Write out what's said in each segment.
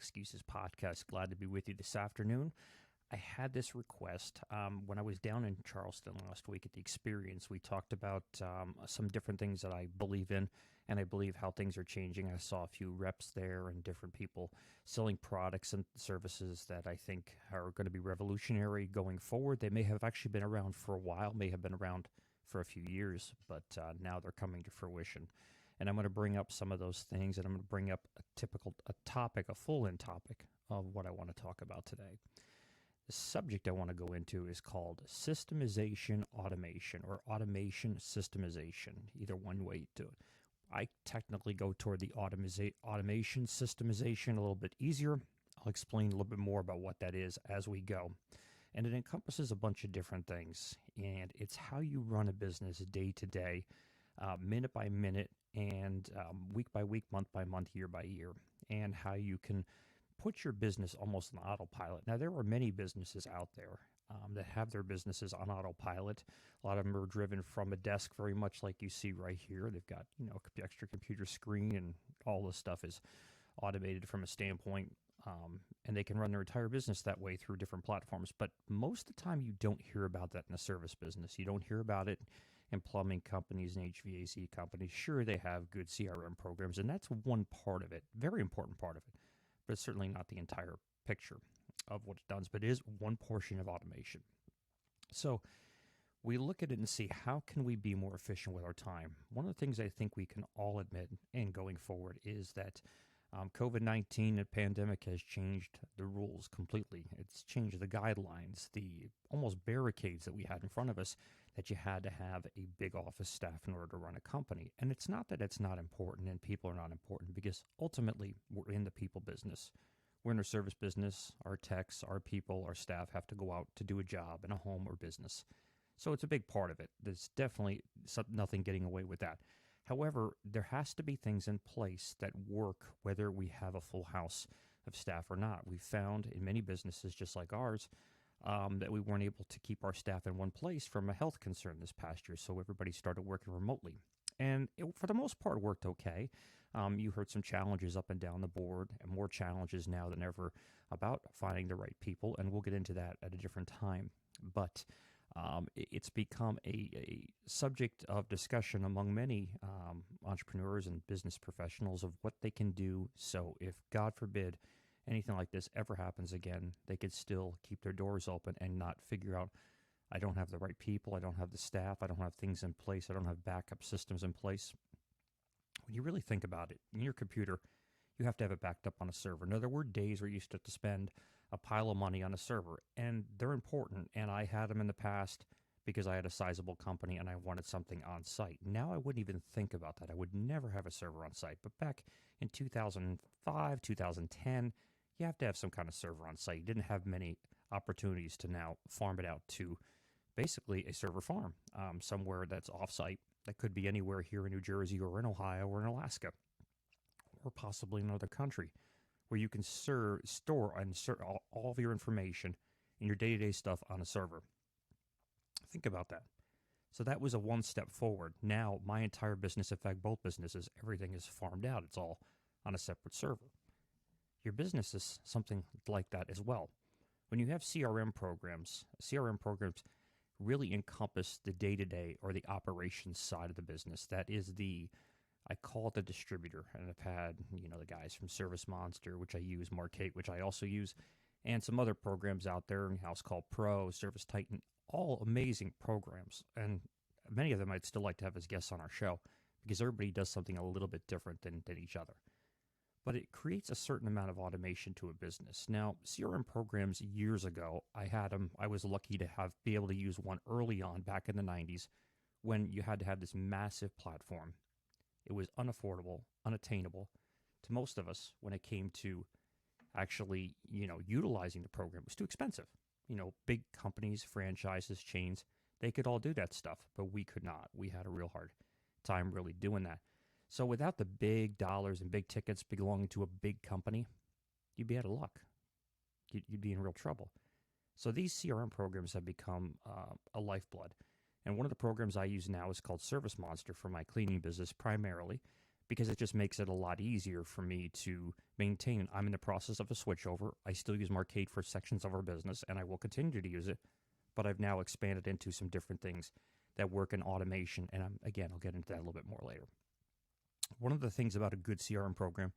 Excuses podcast. Glad to be with you this afternoon. I had this request when I was down in Charleston last week at the Experience. We talked about some different things that I believe in, and I believe how things are changing. I saw a few reps there and different people selling products and services that I think are going to be revolutionary going forward. They may have actually been around for a while, may have been around for a few years, but now they're coming to fruition. And I'm going to bring up some of those things, and I'm going to bring up a full-in topic of what I want to talk about today. The subject I want to go into is called Systemization Automation, or Automation Systemization, either one way to it. I technically go toward the automation systemization a little bit easier. I'll explain a little bit more about what that is as we go. And it encompasses a bunch of different things, and it's how you run a business day to day, minute by minute, and week by week, month by month, year by year, and how you can put your business almost on autopilot. Now, there are many businesses out there that have their businesses on autopilot. A lot of them are driven from a desk, very much like you see right here. They've got, extra computer screen, and all this stuff is automated from a standpoint, and they can run their entire business that way through different platforms. But most of the time, you don't hear about that in a service business. You don't hear about it in plumbing companies and HVAC companies. Sure, they have good CRM programs, and that's one part of it, very important part of it, but it's certainly not the entire picture of what it does, but it is one portion of automation. So we look at it and see, how can we be more efficient with our time? One of the things I think we can all admit in going forward is that COVID-19, the pandemic, has changed the rules completely. It's changed the guidelines, the almost barricades that we had in front of us, that you had to have a big office staff in order to run a company. And it's not that it's not important and people are not important, because ultimately we're in the people business. We're in a service business. Our techs, our people, our staff have to go out to do a job in a home or business. So it's a big part of it. There's definitely nothing getting away with that. However, there has to be things in place that work whether we have a full house of staff or not. We've found in many businesses just like ours that we weren't able to keep our staff in one place from a health concern this past year, so everybody started working remotely. And it, for the most part, worked okay. You heard some challenges up and down the board, and more challenges now than ever about finding the right people, and we'll get into that at a different time. But it's become a subject of discussion among many entrepreneurs and business professionals of what they can do. So if, God forbid, anything like this ever happens again, they could still keep their doors open and not figure out, I don't have the right people, I don't have the staff, I don't have things in place, I don't have backup systems in place. When you really think about it, in your computer, you have to have it backed up on a server. Now, there were days where you used to have to spend a pile of money on a server, and they're important, and I had them in the past because I had a sizable company and I wanted something on site. Now I wouldn't even think about that. I would never have a server on site. But back in 2005, 2010, you have to have some kind of server on site. You didn't have many opportunities to now farm it out to basically a server farm somewhere that's off-site. That could be anywhere here in New Jersey or in Ohio or in Alaska, or possibly in another country, where you can store and all of your information and your day-to-day stuff on a server. Think about that. So that was a one step forward. Now my entire business, in fact both businesses, everything is farmed out. It's all on a separate server. Your business is something like that as well. When you have CRM programs really encompass the day-to-day or the operations side of the business. That is I call it the distributor. And I've had, the guys from Service Monster, which I use, Markate, which I also use, and some other programs out there in-house called Pro, Service Titan, all amazing programs. And many of them I'd still like to have as guests on our show, because everybody does something a little bit different than each other. But it creates a certain amount of automation to a business. Now, CRM programs years ago, I had them. I was lucky to be able to use one early on back in the 90s when you had to have this massive platform. It was unaffordable, unattainable to most of us when it came to actually, utilizing the program. It was too expensive. Big companies, franchises, chains, they could all do that stuff, but we could not. We had a real hard time really doing that. So without the big dollars and big tickets belonging to a big company, you'd be out of luck. You'd be in real trouble. So these CRM programs have become a lifeblood. And one of the programs I use now is called Service Monster for my cleaning business primarily, because it just makes it a lot easier for me to maintain. I'm in the process of a switchover. I still use Marcate for sections of our business, and I will continue to use it, but I've now expanded into some different things that work in automation, and I'll get into that a little bit more later. One of the things about a good CRM program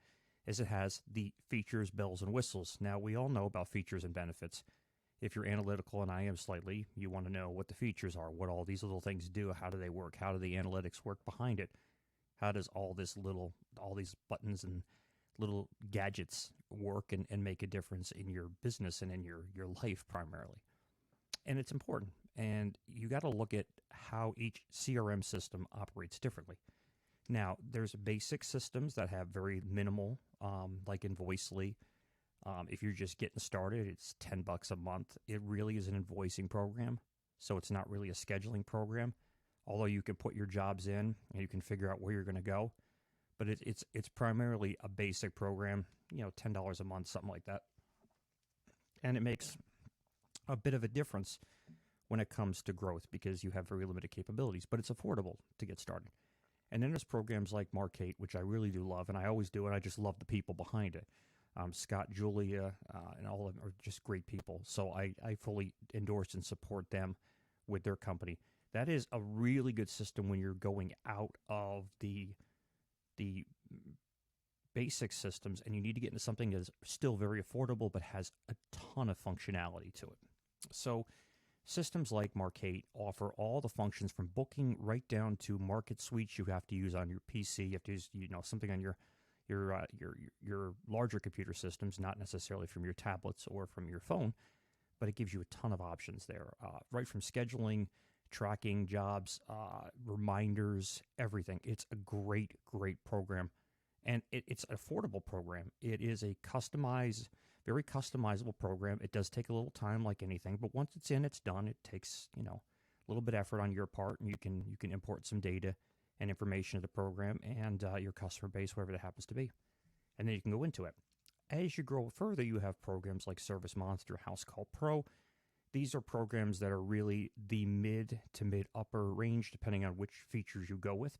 is it has the features, bells, and whistles. Now, we all know about features and benefits. If you're analytical, and I am slightly, you want to know what the features are, what all these little things do, how do they work, how do the analytics work behind it, how does all these buttons and little gadgets work and make a difference in your business and in your life primarily. And it's important. And you got to look at how each CRM system operates differently. Now, there's basic systems that have very minimal, like Invoicely. If you're just getting started, it's $10 a month. It really is an invoicing program, so it's not really a scheduling program. Although you can put your jobs in and you can figure out where you're going to go, but it's primarily a basic program. $10 a month, something like that, and it makes a bit of a difference when it comes to growth because you have very limited capabilities, but it's affordable to get started. And then there's programs like Marcate, which I really do love, and I always do, and I just love the people behind it. Scott, Julia, and all of them are just great people. So I fully endorse and support them with their company. That is a really good system when you're going out of the basic systems and you need to get into something that is still very affordable but has a ton of functionality to it. So systems like Marcate offer all the functions from booking right down to market suites you have to use on your PC. You have to use something on your larger computer systems, not necessarily from your tablets or from your phone, but it gives you a ton of options there, right from scheduling, tracking jobs, reminders, everything. It's a great program, and it's an affordable program. It is a very customizable program. It does take a little time, like anything, but once it's in, it's done. It takes a little bit of effort on your part, and you can import some data and information to the program and your customer base, wherever that happens to be. And then you can go into it. As you grow further, you have programs like Service Monster, House Call Pro. These are programs that are really the mid to mid-upper range, depending on which features you go with.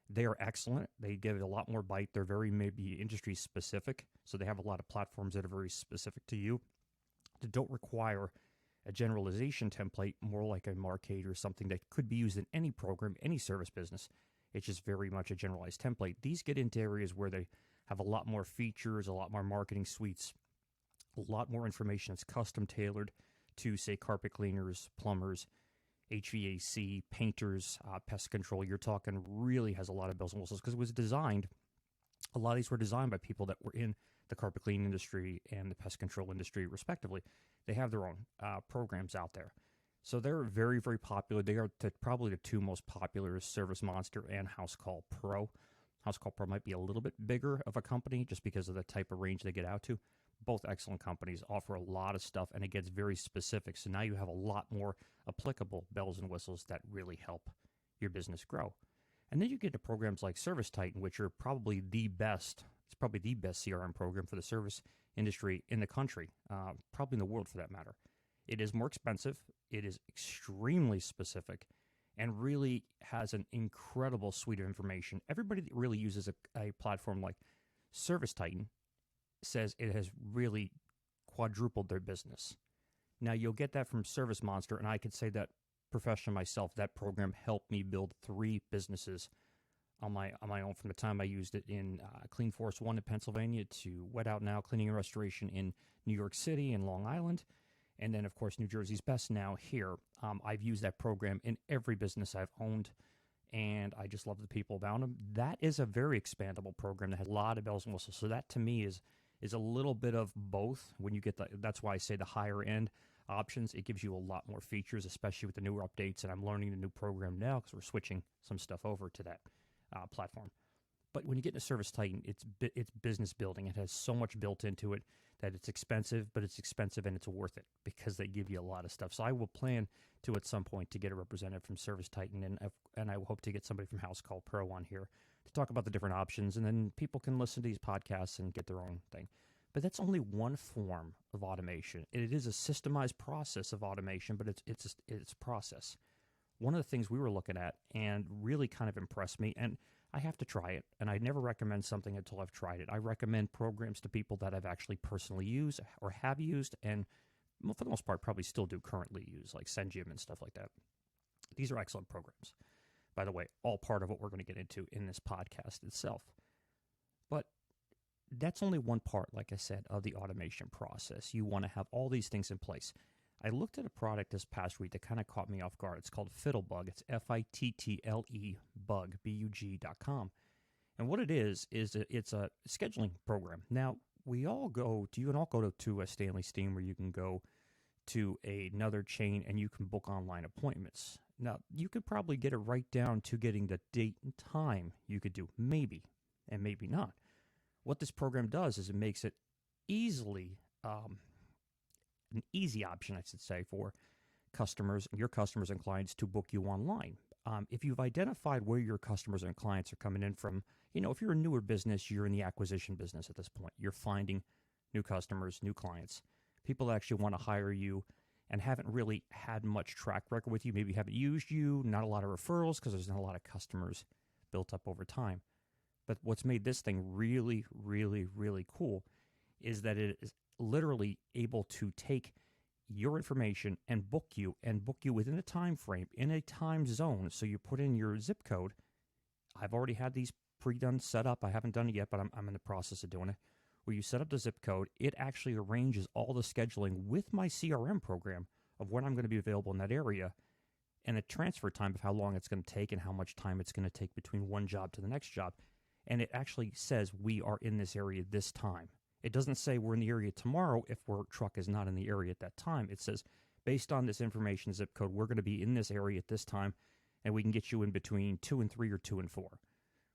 They are excellent. They give it a lot more bite. They're very maybe industry specific, so they have a lot of platforms that are very specific to you that don't require a generalization template, more like a Marcate or something that could be used in any program, any service business. It's just very much a generalized template. These get into areas where they have a lot more features, a lot more marketing suites, a lot more information that's custom tailored to, say, carpet cleaners, plumbers, HVAC, painters, pest control. You're talking really has a lot of bells and whistles because it was designed, a lot of these were designed by people that were in the carpet cleaning industry and the pest control industry, respectively. They have their own programs out there. So they're very, very popular. They are probably the two most popular, Service Monster and House Call Pro. House Call Pro might be a little bit bigger of a company just because of the type of range they get out to. Both excellent companies, offer a lot of stuff, and it gets very specific. So now you have a lot more applicable bells and whistles that really help your business grow. And then you get to programs like Service Titan, which are probably the best. It's probably the best CRM program for the service industry in the country, probably in the world for that matter. It is more expensive. It is extremely specific and really has an incredible suite of information. Everybody that really uses a platform like Service Titan says it has really quadrupled their business. Now, you'll get that from Service Monster, and I could say that professionally myself, that program helped me build 3 businesses on my own from the time I used it in Clean Force 1 in Pennsylvania to Wet Out Now Cleaning and Restoration in New York City and Long Island. And then, of course, New Jersey's Best now here. I've used that program in every business I've owned, and I just love the people about them. That is a very expandable program that has a lot of bells and whistles. So that, to me, is a little bit of both. When you get that's why I say the higher end options, it gives you a lot more features, especially with the newer updates. And I'm learning the new program now because we're switching some stuff over to that platform. But when you get into Service Titan, it's business building. It has so much built into it that it's expensive, but it's expensive and it's worth it because they give you a lot of stuff. So I will plan to at some point to get a representative from Service Titan, and I will hope to get somebody from House Call Pro on here to talk about the different options, and then people can listen to these podcasts and get their own thing. But that's only one form of automation. It is a systemized process of automation, but it's process. One of the things we were looking at and really kind of impressed me, and I have to try it, and I never recommend something until I've tried it. I recommend programs to people that I've actually personally used or have used, and for the most part probably still do currently use, like SendGym and stuff like that. These are excellent programs. By the way, all part of what we're going to get into in this podcast itself. But that's only one part, like I said, of the automation process. You want to have all these things in place. I looked at a product this past week that kind of caught me off guard. It's called Fittlebug. It's Fittle bug, bug.com. And what it is it's a scheduling program. Now, you can all go to a Stanley Steam where you can go to another chain and you can book online appointments. Now, you could probably get it right down to getting the date and time you could do, maybe, and maybe not. What this program does is it makes it an easy option, I should say, for your customers and clients to book you online. If you've identified where your customers and clients are coming in from, if you're a newer business, you're in the acquisition business at this point. You're finding new customers, new clients, people that actually want to hire you and haven't really had much track record with you, maybe haven't used you, not a lot of referrals because there's not a lot of customers built up over time. But what's made this thing really, really, really cool is that it is literally able to take your information and book you within a time frame, in a time zone. So you put in your zip code. I've already had these pre-done set up. I haven't done it yet, but I'm in the process of doing it. Where you set up the zip code, it actually arranges all the scheduling with my CRM program of when I'm going to be available in that area, and a transfer time of how long it's going to take and how much time it's going to take between one job to the next job. And it actually says we are in this area this time. It doesn't say we're in the area tomorrow if our truck is not in the area at that time. It says, based on this information zip code, we're going to be in this area at this time, and we can get you in between 2 and 3 or 2 and 4,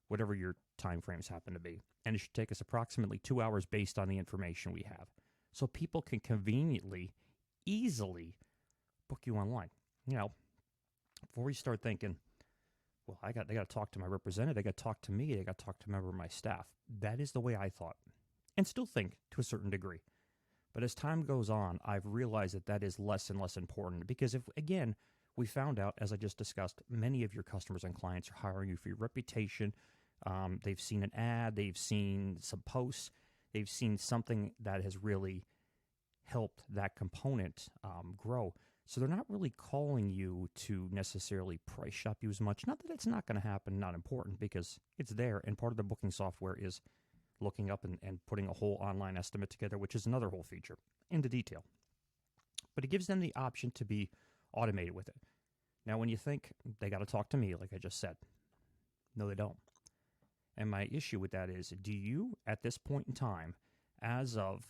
whatever your time frames happen to be. And it should take us approximately 2 hours based on the information we have. So people can conveniently, easily book you online. Before you start thinking, well, they got to talk to my representative, they got to talk to me, they got to talk to a member of my staff. That is the way I thought, and still think to a certain degree. But as time goes on, I've realized that is less and less important, because if, again, we found out, as I just discussed, many of your customers and clients are hiring you for your reputation. They've seen an ad, they've seen some posts, they've seen something that has really helped that component grow. So they're not really calling you to necessarily price shop you as much. Not that it's not going to happen, not important, because it's there, and part of the booking software is looking up and putting a whole online estimate together, which is another whole feature into detail. But it gives them the option to be automated with it. Now, when you think they got to talk to me, like I just said, no, they don't. And my issue with that is, do you, at this point in time, as of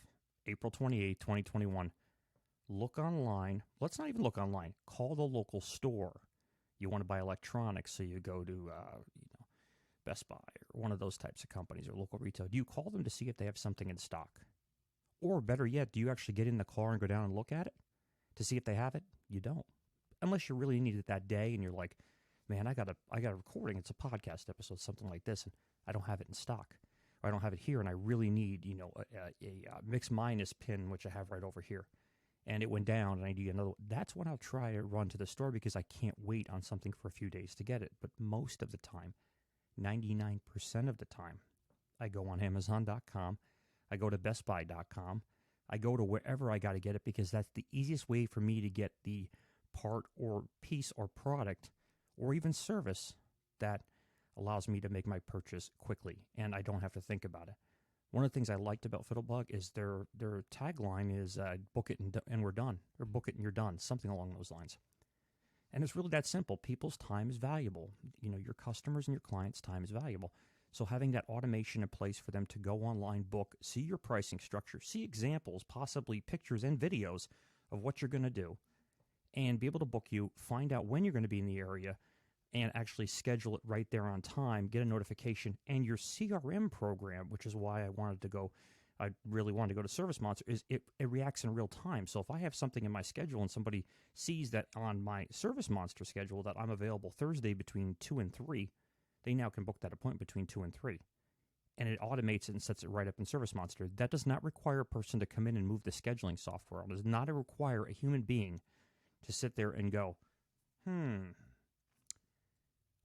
April 28, 2021, look online? Let's not even look online. Call the local store. You want to buy electronics, so you go to Best Buy or one of those types of companies or local retail. Do you call them to see if they have something in stock? Or better yet, do you actually get in the car and go down and look at it to see if they have it? You don't. Unless you really need it that day and you're like, man, I got a recording. It's a podcast episode, something like this, and I don't have it in stock. Or I don't have it here, and I really need, a mix minus pin, which I have right over here. And it went down, and I need another. That's when I'll try to run to the store, because I can't wait on something for a few days to get it. But most of the time, 99% of the time, I go on Amazon.com, I go to BestBuy.com, I go to wherever I got to get it, because that's the easiest way for me to get the part or piece or product or even service that allows me to make my purchase quickly, and I don't have to think about it. One of the things I liked about Fittlebug is their tagline is book it and we're done, or book it and you're done, something along those lines. And it's really that simple. People's time is valuable. Your customers and your clients' time is valuable. So having that automation in place for them to go online, book, see your pricing structure, see examples, possibly pictures and videos of what you're going to do, and be able to book you, find out when you're going to be in the area, and actually schedule it right there on time, get a notification, and your CRM program, which is why I really wanted to go to Service Monster, is it reacts in real time. So if I have something in my schedule and somebody sees that on my Service Monster schedule that I'm available Thursday between 2 and 3, they now can book that appointment between 2 and 3. And it automates it and sets it right up in Service Monster. That does not require a person to come in and move the scheduling software. It does not require a human being to sit there and go,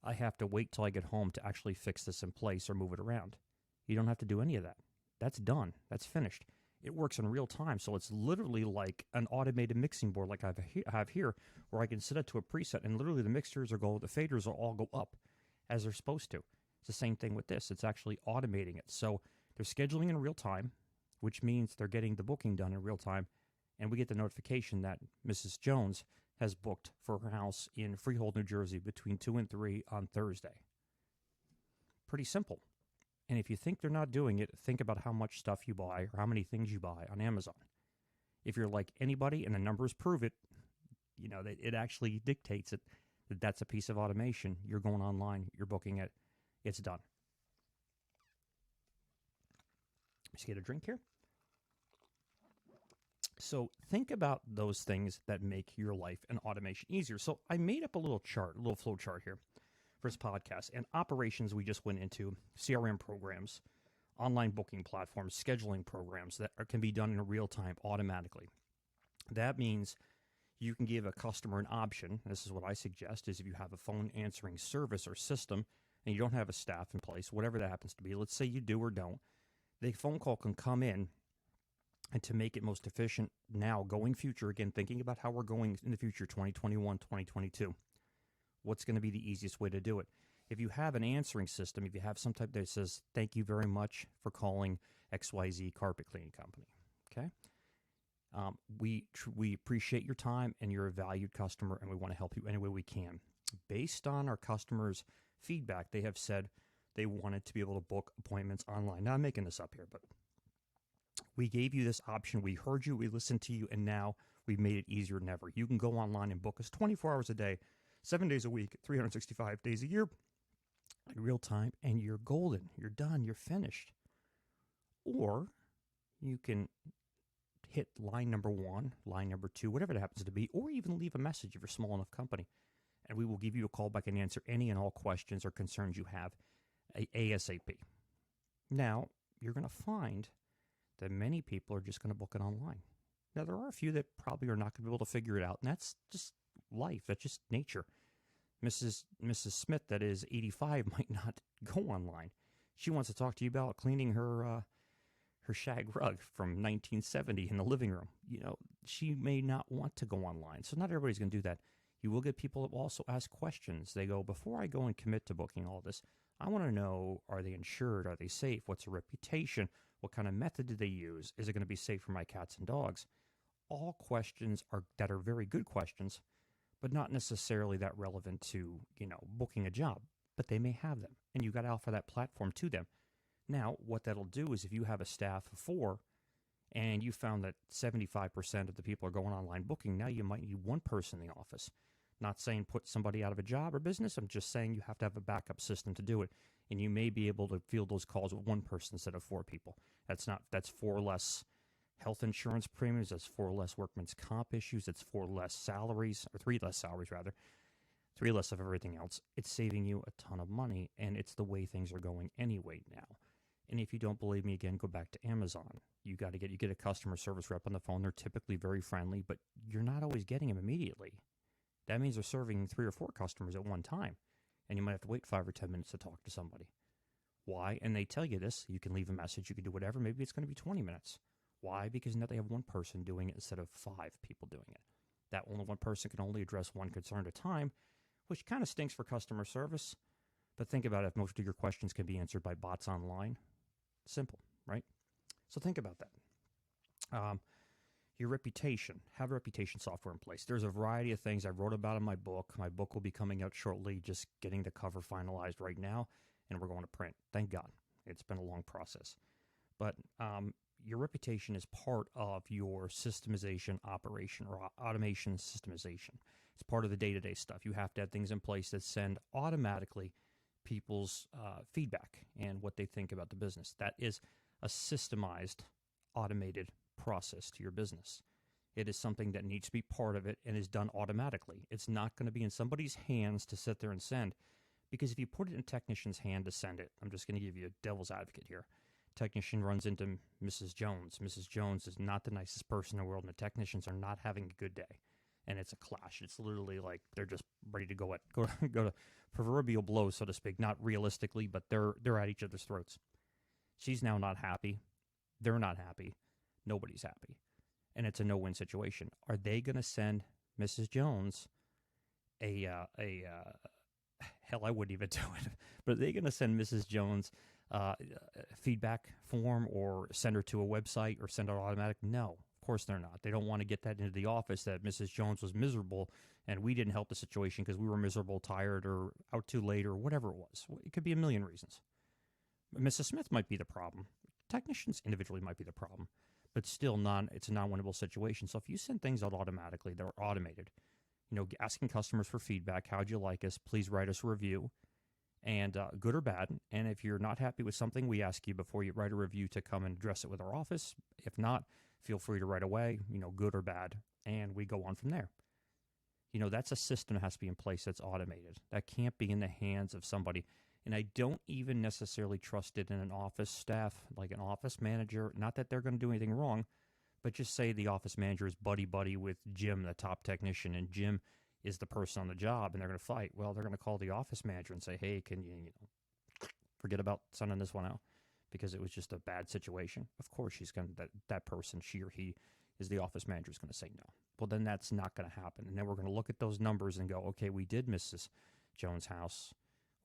I have to wait till I get home to actually fix this in place or move it around. You don't have to do any of that. That's done. That's finished. It works in real time, so it's literally like an automated mixing board like I have here, where I can set it to a preset, and literally the mixers the faders will all go up as they're supposed to. It's the same thing with this. It's actually automating it. So they're scheduling in real time, which means they're getting the booking done in real time, and we get the notification that Mrs. Jones has booked for her house in Freehold, New Jersey between 2 and 3 on Thursday. Pretty simple. And if you think they're not doing it, think about how much stuff you buy or how many things you buy on Amazon. If you're like anybody and the numbers prove it, it actually dictates it, that that's a piece of automation. You're going online, you're booking it, it's done. Just get a drink here. So think about those things that make your life and automation easier. So I made up a little flow chart here for this podcast. And operations, we just went into CRM programs, online booking platforms, scheduling programs that can be done in real time automatically. That means you can give a customer an option. This is what I suggest, is if you have a phone answering service or system and you don't have a staff in place, whatever that happens to be, let's say you do or don't, the phone call can come in, and to make it most efficient now, going future, again, thinking about how we're going in the future, 2021, 2022, what's going to be the easiest way to do it? If you have an answering system, if you have some type that says, thank you very much for calling XYZ Carpet Cleaning Company, okay? We appreciate your time, and you're a valued customer, and we want to help you any way we can. Based on our customers' feedback, they have said they wanted to be able to book appointments online. Now, I'm making this up here, but we gave you this option. We heard you, we listened to you, and now we've made it easier than ever. You can go online and book us 24 hours a day, 7 days a week, 365 days a year, in real time, and you're golden. You're done. You're finished. Or you can hit line number 1, line number 2, whatever it happens to be, or even leave a message if you're a small enough company, and we will give you a call back and answer any and all questions or concerns you have ASAP. Now, you're going to find that many people are just going to book it online. Now, there are a few that probably are not going to be able to figure it out, and that's just life. That's just nature. Mrs. Smith, that is 85, might not go online. She wants to talk to you about cleaning her shag rug from 1970 in the living room. She may not want to go online, so not everybody's going to do that. You will get people that will also ask questions. They go, before I go and commit to booking all this, I want to know, are they insured? Are they safe? What's their reputation? What kind of method do they use? Is it going to be safe for my cats and dogs? All questions that are very good questions, but not necessarily that relevant to, booking a job. But they may have them, and you got to offer that platform to them. Now, what that'll do is if you have a staff of 4 and you found that 75% of the people are going online booking, now you might need one person in the office. Not saying put somebody out of a job or business. I'm just saying you have to have a backup system to do it. And you may be able to field those calls with one person instead of 4 people. That's 4 less health insurance premiums. That's 4 less workman's comp issues. It's 4 less salaries, or 3 less salaries rather. 3 less of everything else. It's saving you a ton of money, and it's the way things are going anyway now. And if you don't believe me, again, go back to Amazon. You get a customer service rep on the phone. They're typically very friendly, but you're not always getting them immediately. That means they're serving 3 or 4 customers at one time, and you might have to wait 5 or 10 minutes to talk to somebody. Why? And they tell you this. You can leave a message. You can do whatever. Maybe it's going to be 20 minutes. Why? Because now they have one person doing it instead of 5 people doing it. That only one person can only address one concern at a time, which kind of stinks for customer service. But think about it. If most of your questions can be answered by bots online, simple, right? So think about that. Your reputation. Have a reputation software in place. There's a variety of things I wrote about in my book. My book will be coming out shortly, just getting the cover finalized right now, and we're going to print. Thank God. It's been a long process. But your reputation is part of your systemization operation or automation systemization. It's part of the day-to-day stuff. You have to have things in place that send automatically people's feedback and what they think about the business. That is a systemized, automated process to your business. It is something that needs to be part of it and is done automatically. It's not going to be in somebody's hands to sit there and send, because if you put it in a technician's hand to send it, I'm just going to give you a devil's advocate here. Technician runs into Mrs. Jones. Mrs. Jones is not the nicest person in the world, and the technicians are not having a good day. and it's a clash. It's literally like they're just ready to go to proverbial blows, so to speak. Not realistically, but they're at each other's throats. She's now not happy. They're not happy. Nobody's happy, and it's a no-win situation. Are they going to send Mrs. Jones hell, I wouldn't even do it. But are they going to send Mrs. Jones a feedback form or send her to a website or send her automatic? No, of course they're not. They don't want to get that into the office that Mrs. Jones was miserable and we didn't help the situation because we were miserable, tired, or out too late, or whatever it was. It could be a million reasons. Mrs. Smith might be the problem. Technicians individually might be the problem. But still, it's a non-winnable situation. So if you send things out automatically that are automated, asking customers for feedback, how'd you like us? Please write us a review, and good or bad. And if you're not happy with something, we ask you before you write a review to come and address it with our office. If not, feel free to write away, good or bad, and we go on from there. That's a system that has to be in place that's automated. That can't be in the hands of somebody. And I don't even necessarily trust it in an office staff, like an office manager. Not that they're going to do anything wrong, but just say the office manager is buddy-buddy with Jim, the top technician, and Jim is the person on the job, and they're going to fight. Well, they're going to call the office manager and say, hey, can you forget about sending this one out because it was just a bad situation? Of course, that person, she or he, is the office manager, is going to say no. Well, then that's not going to happen. And then we're going to look at those numbers and go, okay, we did Mrs. Jones' house.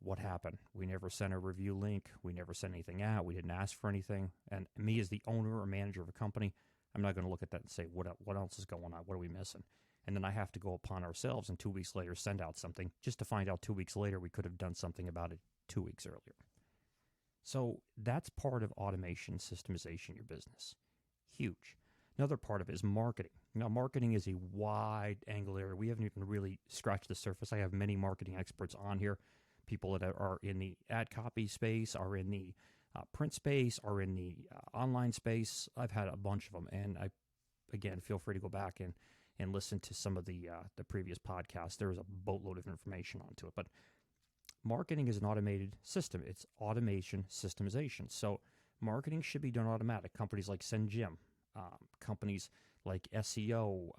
What happened? We never sent a review link. We never sent anything out. We didn't ask for anything. And me as the owner or manager of a company, I'm not going to look at that and say, what else is going on? What are we missing? And then I have to go upon ourselves and 2 weeks later send out something just to find out 2 weeks later we could have done something about it 2 weeks earlier. So that's part of automation, systemization in your business. Huge. Another part of it is marketing. Now, marketing is a wide angle area. We haven't even really scratched the surface. I have many marketing experts on here, people that are in the ad copy space, are in the print space, are in the online space. I've had a bunch of them, and again, feel free to go back and listen to some of the previous podcasts. There is a boatload of information onto it, but marketing is an automated system. It's automation systemization. So marketing should be done automatic. Companies like SendJim, companies like SEO,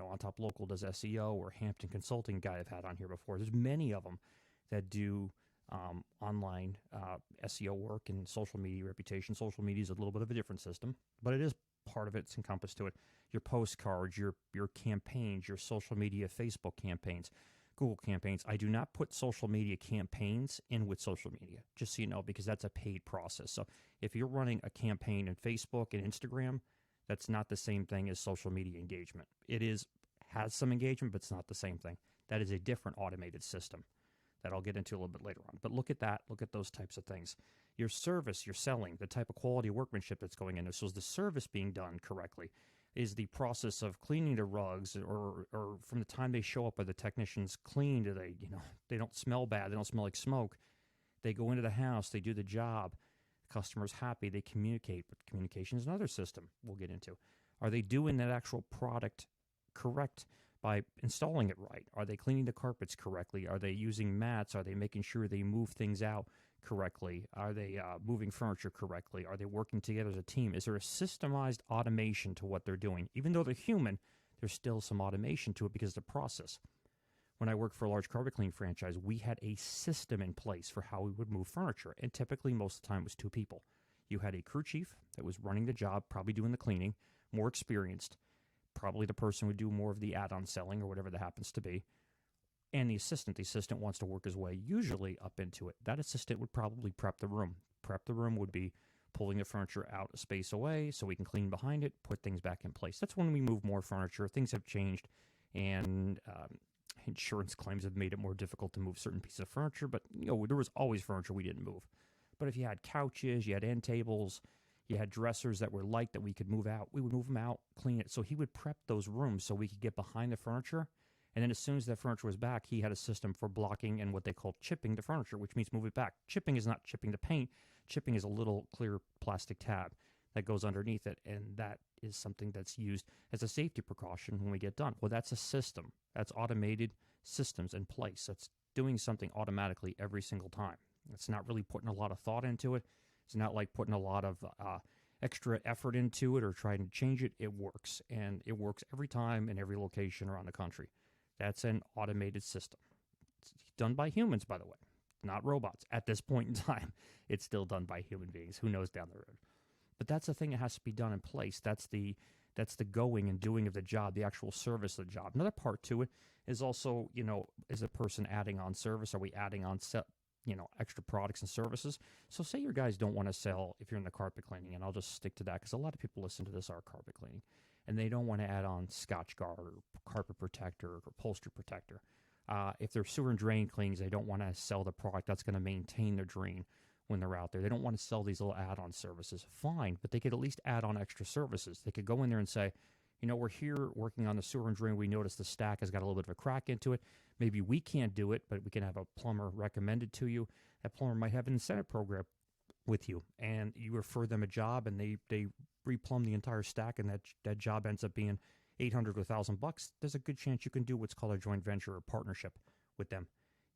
On Top Local does SEO, or Hampton Consulting guy I've had on here before. There's many of them that do online SEO work and social media reputation. Social media is a little bit of a different system, but it is part of it's encompassed to it. Your postcards, your campaigns, your social media, Facebook campaigns, Google campaigns. I do not put social media campaigns in with social media, just so you know, because that's a paid process. So if you're running a campaign in Facebook and Instagram, that's not the same thing as social media engagement. It has some engagement, but it's not the same thing. That is a different automated system that I'll get into a little bit later on. But look at that. Look at those types of things. Your service, you're selling, the type of quality of workmanship that's going into. So is the service being done correctly? Is the process of cleaning the rugs, or from the time they show up, are the technicians clean? Do they don't smell bad? They don't smell like smoke. They go into the house, they do the job. The customer's happy, they communicate. But communication is another system we'll get into. Are they doing that actual product correct by installing it right? Are they cleaning the carpets correctly? Are they using mats? Are they making sure they move things out correctly? Are they moving furniture correctly? Are they working together as a team? Is there a systemized automation to what they're doing? Even though they're human, there's still some automation to it because of the process. When I worked for a large carpet cleaning franchise, we had a system in place for how we would move furniture, and typically most of the time it was two people. You had a crew chief that was running the job, probably doing the cleaning, more experienced. Probably the person would do more of the add-on selling or whatever that happens to be. And the assistant wants to work his way usually up into it. That assistant would probably prep the room. Prep the room would be pulling the furniture out a space away so we can clean behind it, put things back in place. That's when we move more furniture. Things have changed, and insurance claims have made it more difficult to move certain pieces of furniture. But there was always furniture we didn't move. But if you had couches, you had end tables, you had dressers that were light that we could move out, we would move them out, clean it. So he would prep those rooms so we could get behind the furniture. And then as soon as that furniture was back, he had a system for blocking and what they call chipping the furniture, which means move it back. Chipping is not chipping the paint. Chipping is a little clear plastic tab that goes underneath it, and that is something that's used as a safety precaution when we get done. Well, that's a system. That's automated systems in place. That's doing something automatically every single time. It's not really putting a lot of thought into it. It's not like putting a lot of extra effort into it or trying to change it, it works. And it works every time in every location around the country. That's an automated system. It's done by humans, by the way, not robots. At this point in time, it's still done by human beings. Who knows down the road? But that's the thing that has to be done in place. That's the going and doing of the job, the actual service of the job. Another part to it is also, is a person adding on service? Are we adding on extra products and services? So say your guys don't want to sell, if you're in the carpet cleaning, and I'll just stick to that because a lot of people listen to this are carpet cleaning, and they don't want to add on Scotch Guard or carpet protector or upholstery protector. If they're sewer and drain cleanings, they don't want to sell the product that's going to maintain their drain when they're out there. They don't want to sell these little add-on services. Fine, but they could at least add on extra services. They could go in there and say, we're here working on the sewer and drain. We notice the stack has got a little bit of a crack into it. Maybe we can't do it, but we can have a plumber recommended to you. That plumber might have an incentive program with you, and you refer them a job, and they replumb the entire stack, and that job ends up being $800 to $1,000. There's a good chance you can do what's called a joint venture or partnership with them.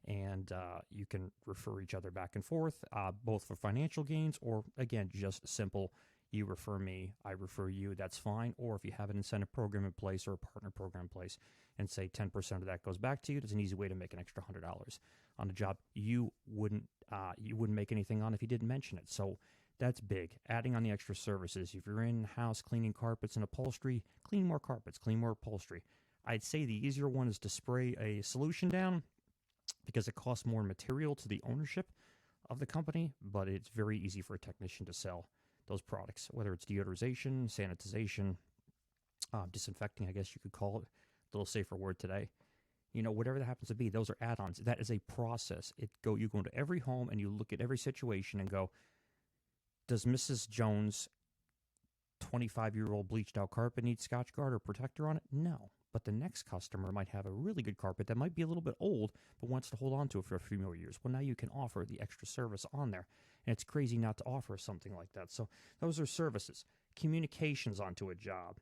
And you can refer each other back and forth, both for financial gains or, again, just simple, you refer me, I refer you, that's fine. Or if you have an incentive program in place or a partner program in place and say 10% of that goes back to you, there's an easy way to make an extra $100 on a job you wouldn't make anything on if you didn't mention it. So that's big. Adding on the extra services. If you're in-house cleaning carpets and upholstery, clean more carpets, clean more upholstery. I'd say the easier one is to spray a solution down, because it costs more material to the ownership of the company, but it's very easy for a technician to sell those products, whether it's deodorization, sanitization, disinfecting, I guess you could call it, a little safer word today. Whatever that happens to be, those are add-ons. That is a process. You go into every home and you look at every situation and go, does Mrs. Jones' 25-year-old bleached out carpet need Scotch Guard or protector on it? No. But the next customer might have a really good carpet that might be a little bit old, but wants to hold on to it for a few more years. Well, now you can offer the extra service on there. And it's crazy not to offer something like that. So those are services. Communications onto a job.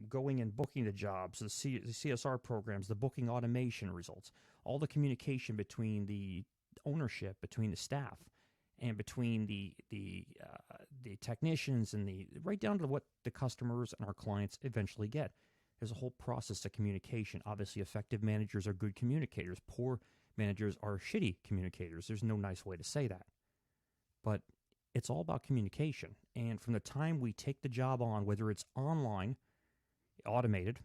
Going and booking the jobs, the CSR programs, the booking automation results. All the communication between the ownership, between the staff, and between the technicians and right down to what the customers and our clients eventually get. There's a whole process of communication. Obviously, effective managers are good communicators. Poor managers are shitty communicators. There's no nice way to say that. But it's all about communication. And from the time we take the job on, whether it's online, automated,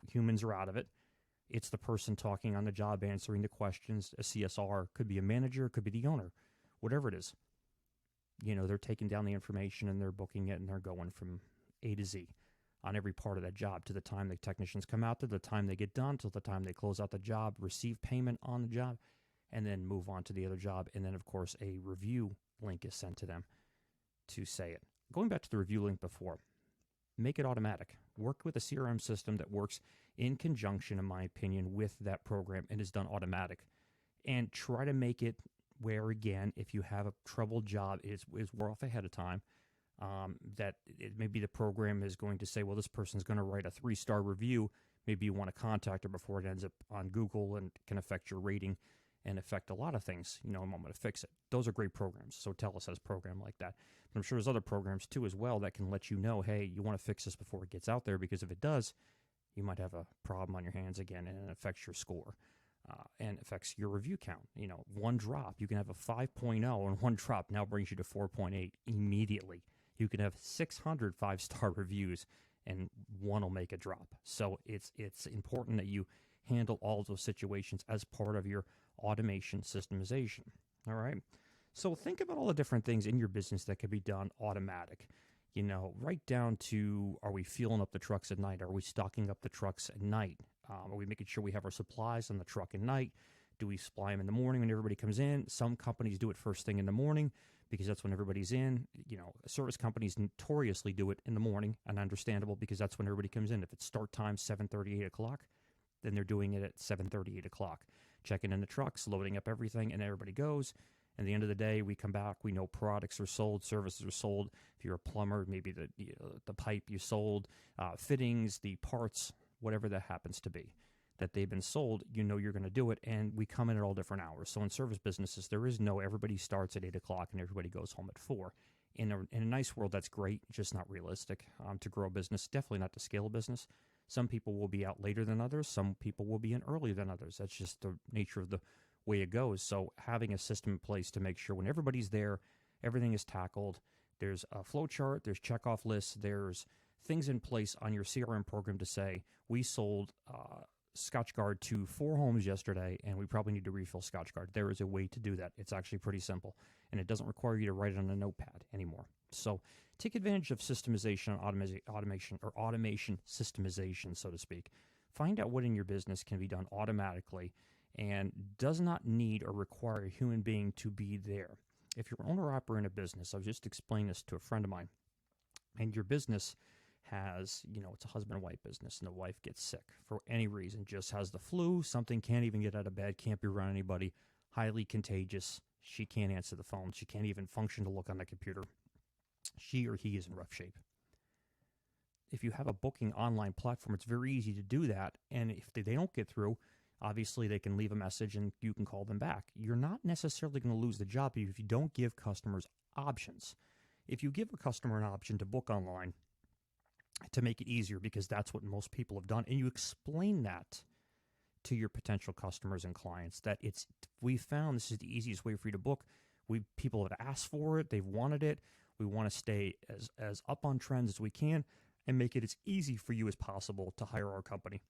humans are out of it. It's the person talking on the job, answering the questions. A CSR could be a manager, could be the owner, whatever it is. They're taking down the information and they're booking it and they're going from A to Z on every part of that job, to the time the technicians come out, to the time they get done, to the time they close out the job, receive payment on the job, and then move on to the other job. And then, of course, a review link is sent to them to say it. Going back to the review link before, make it automatic. Work with a CRM system that works in conjunction, in my opinion, with that program and is done automatic. And try to make it where, again, if you have a troubled job, is off ahead of time. That maybe the program is going to say, well, this person's going to write a 3-star review. Maybe you want to contact her before it ends up on Google and can affect your rating and affect a lot of things, a moment to fix it. Those are great programs. So TELUS has a program like that. But I'm sure there's other programs too as well that can let you know, hey, you want to fix this before it gets out there, because if it does, you might have a problem on your hands again, and it affects your score. And affects your review count. One drop, you can have a 5.0, and one drop now brings you to 4.8 immediately. You can have 600 5-star reviews, and one will make a drop. So it's important that you handle all of those situations as part of your automation systemization. All right? So think about all the different things in your business that can be done automatic. Right down to, are we fueling up the trucks at night? Are we stocking up the trucks at night? Are we making sure we have our supplies on the truck at night? Do we supply them in the morning when everybody comes in? Some companies do it first thing in the morning because that's when everybody's in. Service companies notoriously do it in the morning, and understandable, because that's when everybody comes in. If it's start time 7:30, 8 o'clock, then they're doing it at 7:30, 8 o'clock. Checking in the trucks, loading up everything, and everybody goes. And at the end of the day, we come back, we know products are sold, services are sold. If you're a plumber, maybe the pipe you sold, fittings, the parts, whatever that happens to be, that they've been sold, you're going to do it, and we come in at all different hours. So in service businesses, there is no everybody starts at 8 o'clock and everybody goes home at 4. In a nice world, that's great, just not realistic to grow a business, definitely not to scale a business. Some people will be out later than others. Some people will be in earlier than others. That's just the nature of the way it goes. So having a system in place to make sure when everybody's there, everything is tackled. There's a flow chart, there's checkoff lists, there's things in place on your CRM program to say, we sold Scotchgard to 4 homes yesterday, and we probably need to refill Scotchgard. There is a way to do that. It's actually pretty simple, and it doesn't require you to write it on a notepad anymore. So take advantage of systemization, automation systemization, so to speak. Find out what in your business can be done automatically and does not need or require a human being to be there. If you're an owner or operator in a business, I was just explaining this to a friend of mine, and your business has, it's a husband and wife business, and the wife gets sick for any reason, just has the flu, something, can't even get out of bed, can't be around anybody, highly contagious. She can't answer the phone. She can't even function to look on the computer. She or he is in rough shape. If you have a booking online platform, it's very easy to do that. And if they don't get through, obviously they can leave a message and you can call them back. You're not necessarily going to lose the job if you don't give customers options. If you give a customer an option to book online to make it easier, because that's what most people have done, and you explain that to your potential customers and clients, that we found this is the easiest way for you to book. People have asked for it. They've wanted it. We want to stay as up on trends as we can and make it as easy for you as possible to hire our company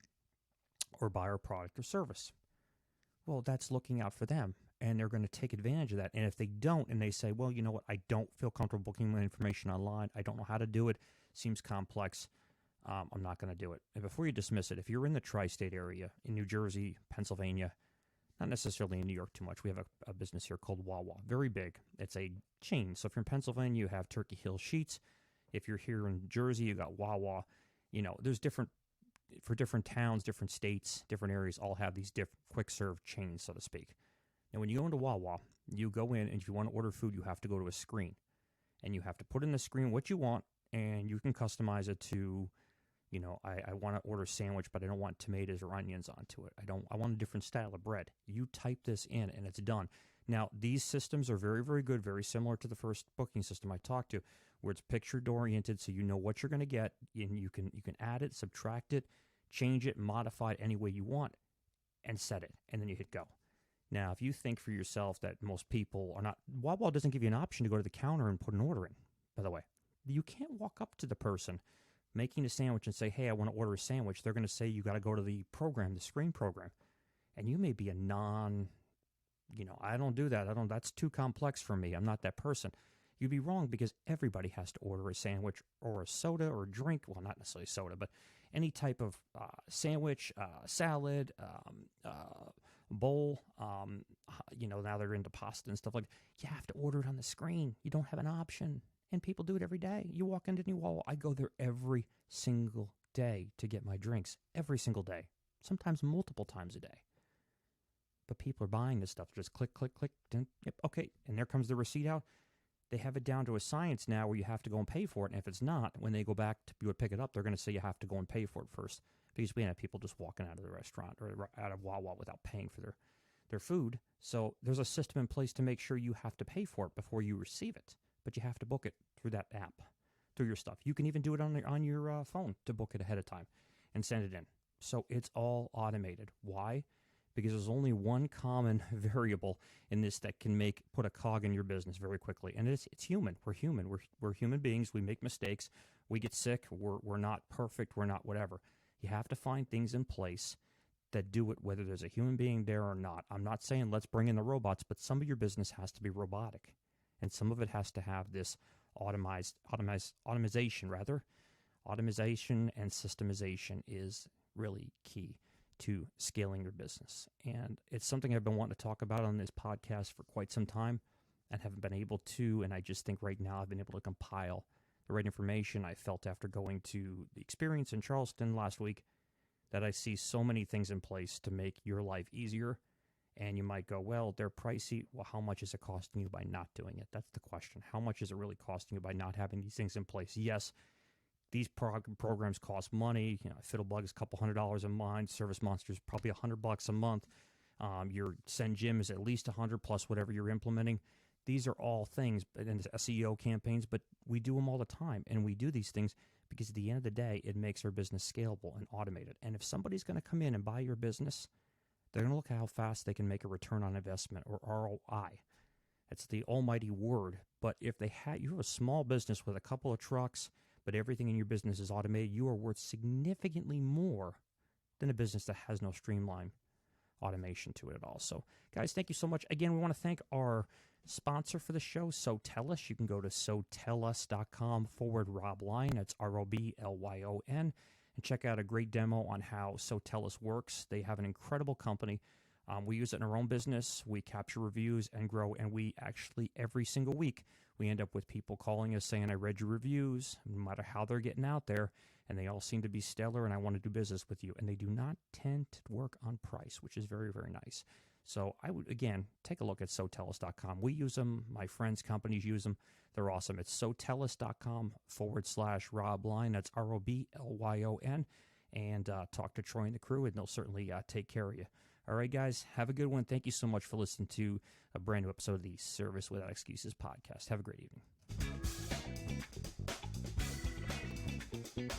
or buy our product or service. Well, that's looking out for them, and they're going to take advantage of that. And if they don't, and they say, well, you know what, I don't feel comfortable booking my information online, I don't know how to do it, seems complex, I'm not going to do it. And before you dismiss it, if you're in the tri-state area, in New Jersey, Pennsylvania, not necessarily in New York too much, we have a business here called Wawa, very big. It's a chain. So if you're in Pennsylvania, you have Turkey Hill Sheets. If you're here in Jersey, you got Wawa. There's different towns, different states, different areas all have these different quick serve chains, so to speak. And when you go into Wawa, you go in, and if you want to order food, you have to go to a screen. And you have to put in the screen what you want, and you can customize it to, I want to order a sandwich, but I don't want tomatoes or onions onto it. I want a different style of bread. You type this in, and it's done. Now, these systems are very, very good, very similar to the first booking system I talked to, where it's picture-oriented, so you know what you're going to get, and you can add it, subtract it, change it, modify it any way you want, and set it, and then you hit go. Now, if you think for yourself that most people are not, Wawa doesn't give you an option to go to the counter and put an order in, by the way. You can't walk up to the person making a sandwich and say, hey, I want to order a sandwich. They're going to say you got to go to the program, the screen program. And you may be a I don't do that. That's too complex for me. I'm not that person. You'd be wrong, because everybody has to order a sandwich or a soda or a drink. Well, not necessarily soda, but any type of sandwich, salad, bowl. Now they're into pasta and stuff like that. You have to order it on the screen. You don't have an option. And people do it every day. You walk into New Wall. I go there every single day to get my drinks. Every single day. Sometimes multiple times a day. But people are buying this stuff. Just click, click, click. Yep, okay. And there comes the receipt out. They have it down to a science now where you have to go and pay for it. And if it's not, when they go back to pick it up, they're going to say you have to go and pay for it first. Because we have people just walking out of the restaurant or out of Wawa without paying for their food. So there's a system in place to make sure you have to pay for it before you receive it. But you have to book it through that app, through your stuff. You can even do it on your phone to book it ahead of time and send it in. So it's all automated. Why? Because there's only one common variable in this that can put a cog in your business very quickly, and it's human. We're human. We're human beings. We make mistakes. We get sick. We're not perfect. We're not whatever. You have to find things in place that do it, whether there's a human being there or not. I'm not saying let's bring in the robots, but some of your business has to be robotic. And some of it has to have this automation. Automation and systemization is really key to scaling your business. And it's something I've been wanting to talk about on this podcast for quite some time and haven't been able to. And I just think right now I've been able to compile the right information. I felt after going to the experience in Charleston last week that I see so many things in place to make your life easier. And you might go, well, they're pricey. Well, how much is it costing you by not doing it? That's the question. How much is it really costing you by not having these things in place? Yes, these programs cost money. Fiddlebug is a couple $100 a month. Service Monster is probably $100 a month. Your Send Gym is at least $100 plus whatever you're implementing. these are all things, and SEO campaigns, but we do them all the time. And we do these things because at the end of the day, it makes our business scalable and automated. And if somebody's going to come in and buy your business, they're going to look at how fast they can make a return on investment, or ROI. It's the almighty word. But if you have a small business with a couple of trucks, but everything in your business is automated, you are worth significantly more than a business that has no streamlined automation to it at all. So, guys, thank you so much. Again, we want to thank our sponsor for the show, Sotellus. You can go to sotellus.com/Rob Lyon. That's ROBLYON. And check out a great demo on how Sotellus works. They have an incredible company. We use it in our own business. We capture reviews and grow, and we actually, every single week, we end up with people calling us saying, I read your reviews, no matter how they're getting out there, and they all seem to be stellar, and I want to do business with you. And they do not tend to work on price, which is very, very nice. So I would, again, take a look at Sotellus.com. We use them. My friends' companies use them. They're awesome. It's Sotellus.com/Rob Lyon. That's ROBLYON. And talk to Troy and the crew, and they'll certainly take care of you. All right, guys, have a good one. Thank you so much for listening to a brand new episode of the Service Without Excuses podcast. Have a great evening.